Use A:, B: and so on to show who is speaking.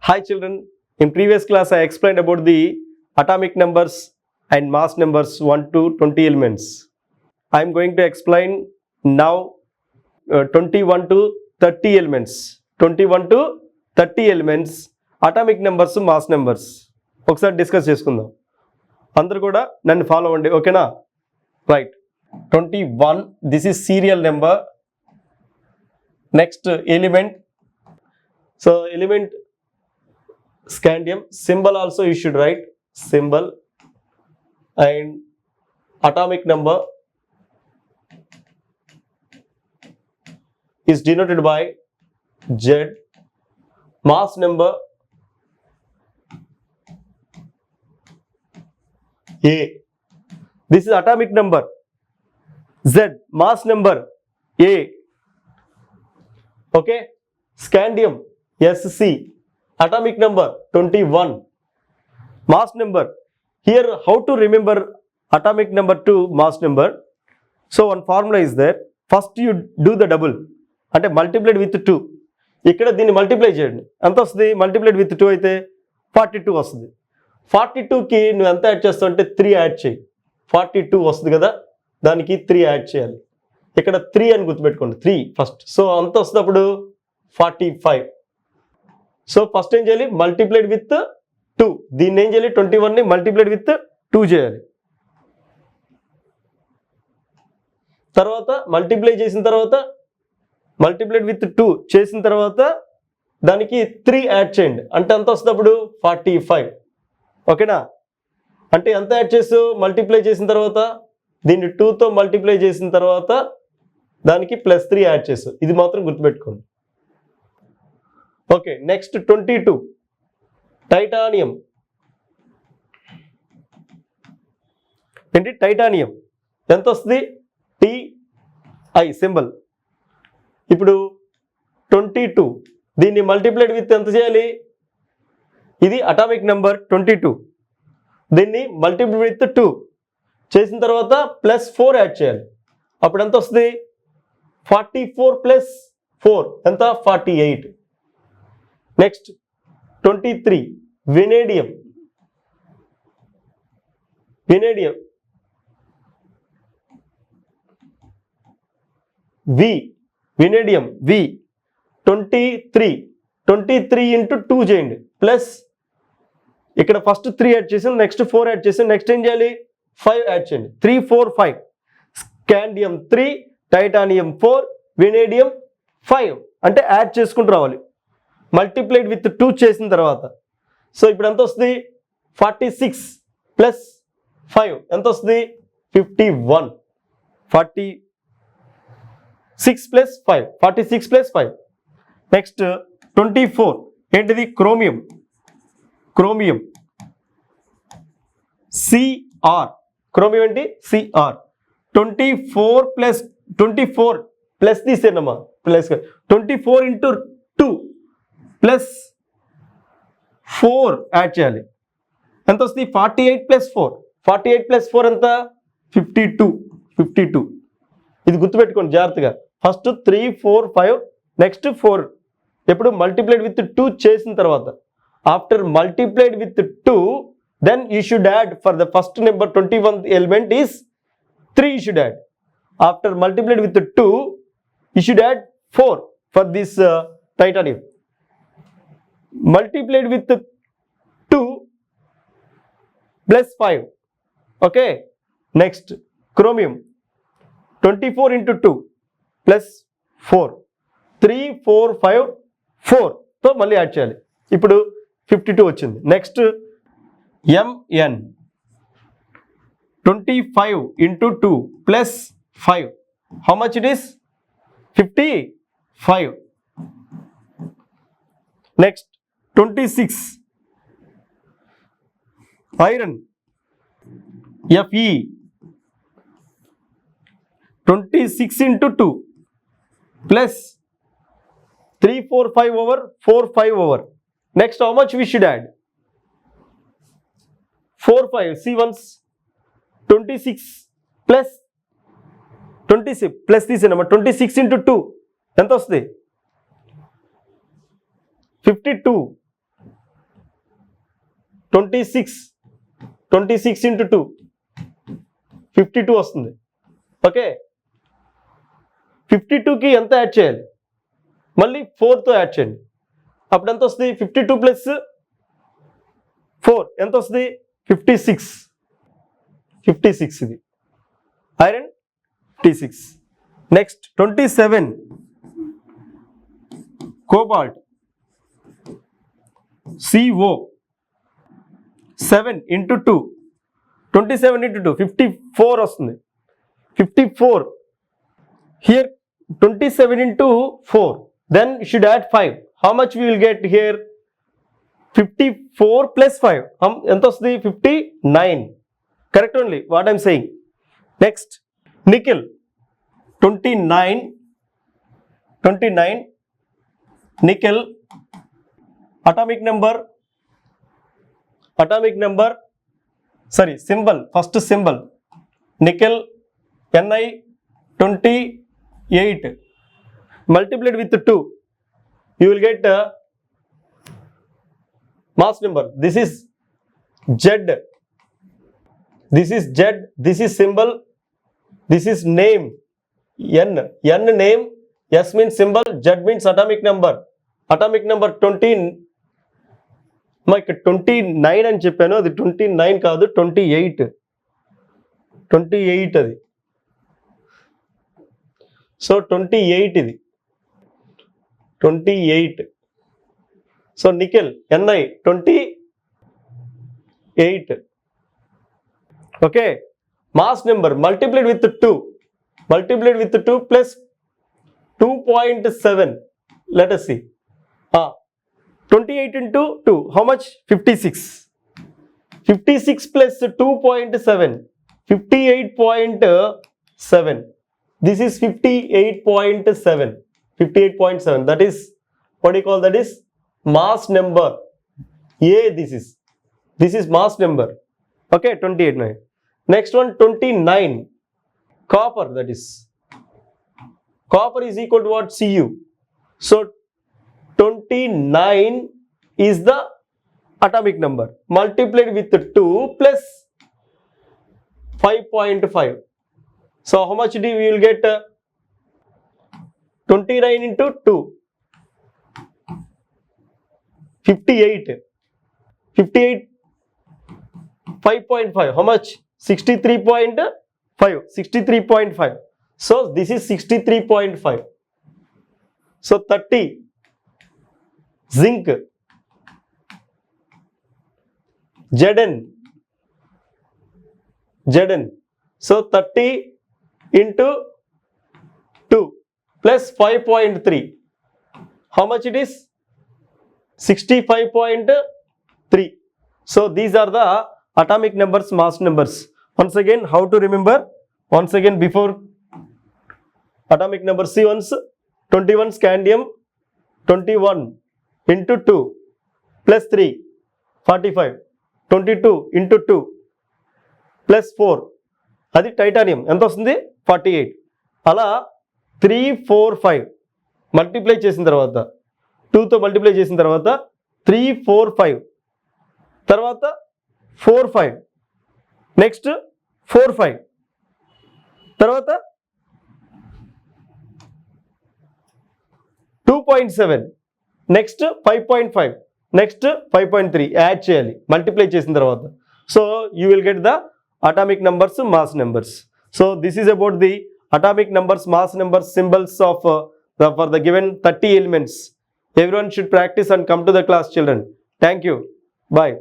A: Hi children, in previous class I explained about the atomic numbers and mass numbers 1 to 20 elements. I am going to explain now 21 to 30 elements. 21 to 30 elements, atomic numbers, mass numbers. ఒకసారి discuss చేసుకుందాం. అందరూ కూడా నన్ను follow అవ్వండి, ఓకేనా? Right. 21, this is serial number. Next element. So element scandium, symbol also you should write, symbol, and atomic number is denoted by Z, mass number A. This is atomic number Z, mass number A. Okay, scandium Sc, atomic number 21, mass number. Here how to remember atomic number to mass number? So one formula is there. First you do the double, అంటే multiplied with 2. ఇక్కడ దీన్ని multiply చేయండి. ఎంత వస్తుంది? Multiplied with 2 అయితే 42 వస్తుంది. 42కి నువ్వు ఎంత యాడ్ చేస్తావు అంటే 3 యాడ్ చేయి. 42 వస్తుంది కదా, దానికి 3 యాడ్ చేయాలి. ఇక్కడ 3 అని గుర్తుపెట్టుకోండి, 3 ఫస్ట్. సో అంత వస్తుంది అప్పుడు 45. సో ఫస్ట్ ఏం చేయాలి? Multiplied with 2. దీన్ని ఏం చేయాలి? 21ని మల్టిప్లైడ్ విత్ 2 చేయాలి. తర్వాత మల్టిప్లై చేసిన తర్వాత మల్టిప్లైడ్ విత్ 2 చేసిన తర్వాత దానికి 3 యాడ్ చేయండి. అంటే ఎంత వస్తుంది అప్పుడు? 45. ఓకేనా? అంటే ఎంత యాడ్ చేసావు? మల్టిప్లై చేసిన తర్వాత దీన్ని 2తో మల్టిప్లై చేసిన తర్వాత దానికి +3 యాడ్ చేసావు. ఇది మాత్రం గుర్తుపెట్టుకోండి. Okay, next 22, titanium. ఏంటి? టైటానియం. ఎంత వస్తుంది? Ti symbol. ఇప్పుడు 22, దీన్ని మల్టిప్లైడ్ విత్ ఎంత చేయాలి? ఇది అటామిక్ నెంబర్ 22, దీన్ని మల్టిప్లైడ్ విత్ 2 చేసిన తర్వాత +4 యాడ్ చేయాలి. అప్పుడు ఎంత వస్తుంది? 44 + 4 ఎంత? 48. Next 23, vanadium. వెనేడియం వి, వెనేడియం వి 23. 23 × 2 చేయండి. ప్లస్ ఇక్కడ ఫస్ట్ 3 యాడ్ చేసాం, నెక్స్ట్ 4 యాడ్ చేసాం, నెక్స్ట్ ఏం చేయాలి? 5 యాడ్ చేయండి. 3, 4, 5. Scandium 3, titanium 4, vanadium 5. అంటే యాడ్ చేసుకుంటూ రావాలి మల్టిప్లైడ్ విత్ 2 చేసిన తర్వాత. సో ఇప్పుడు ఎంత వస్తుంది? 46 + 5 ఎంత వస్తుంది? 51. 46 + 5, 46 + 5. నెక్స్ట్ 24, ఏంటిది? క్రోమియం. Chromium Cr. క్రోమియం ఏంటి? Cr. 24 ప్లస్ తీసేనమ్మా, ప్లస్ 24 × 2 + 4 యాడ్ చేయాలి. ఎంత వస్తుంది? 48 + 4. 48 + 4 ఎంత? 52. 52. ఇది గుర్తుపెట్టుకోండి జాగ్రత్తగా. First 3, 4, 5, next 4. ఎప్పుడు? మల్టిప్లైడ్ విత్ 2 చేసిన తర్వాత. After multiplied with 2, then you should add for the first number 21 element is 3 you should add. After multiplied with 2, you should add 4 for this titanium. Multiplied with 2 + 5. Okay. Next, chromium. 24 × 2 + 4. 3, 4, 5, 4. So మళ్ళీ add చేయాలి. ఇప్పుడు 52 వచ్చింది. Next Mn. 25 × 2 + 5. How much it is? 55. Next 26, iron. Fe. 26 × 2 + 3, 4, 5 over 4, 5 over. Next how much we should add? 4, 5. See once. 26 + 26 plus తీసేనమ్మా. 26 × 2 ఎంత వస్తుంది? 52. 26 into 2 52 వస్తుంది. Okay, 52కి ఎంత add చేయాలి? మళ్ళీ 4తో యాడ్ చేయండి. అప్పుడు ఎంత వస్తుంది? 52 ప్లస్ 4 ఎంత వస్తుంది? 56. ఇది iron 56. Next 27 cobalt CO 7 into 2 27 into 2 54 వస్తుంది. 54 here 27 into 4, then you should add 5. How much we will get here? 54 plus 5 ఎంత వస్తుంది? 59. Correct only what I am saying. Next nickel 29 nickel atomic number symbol, first symbol nickel Ni 28 multiplied with 2, you will get mass number. This is Z, this is symbol, this is name N name, S means symbol, Z means atomic number 20. మా ఇక్కడ 29 అని చెప్పాను, అది 29 కాదు, 28 అది. So 28 ఇది 28. So nickel Ni 28. Okay, mass number multiplied with 2 plus 2.7. let us see. 28 into 2, how much? 56. 56 plus 2.7, 58.7. This is 58.7. That is, what do you call that? Is mass number. This is mass number. Okay, 28. Next one 29 copper, that is copper is equal to what? Cu. So 29 is the atomic number multiplied with 2 plus 5.5. So how much we will get? 29 into 2 58 5.5, how much? 63.5. So this is 63.5. So 30 zinc Zn. So 30 into 2 plus 5.3, how much it is? 65.3. So these are the atomic numbers, mass numbers. Once again, how to remember? Once again, before atomic number, see once. 21 scandium 21 into 2 plus 3 45. 22 into 2 plus 4, అది titanium ఎంత వస్తుంది? 48. అలా 3 4 5 multiply చేసిన తర్వాత 2తో multiply చేసిన తర్వాత 3 4 5 తర్వాత 4 5 నెక్స్ట్ 4 5 తర్వాత 2.7 నెక్స్ట్ 5.5 నెక్స్ట్ 5.3 యాడ్ చేయాలి మల్టిప్లై చేసిన తర్వాత. So you will get the atomic numbers, mass numbers. So this is about the atomic numbers, mass numbers, symbols of for the given 30 elements. Everyone should practice and come to the class, children. Thank you. Bye.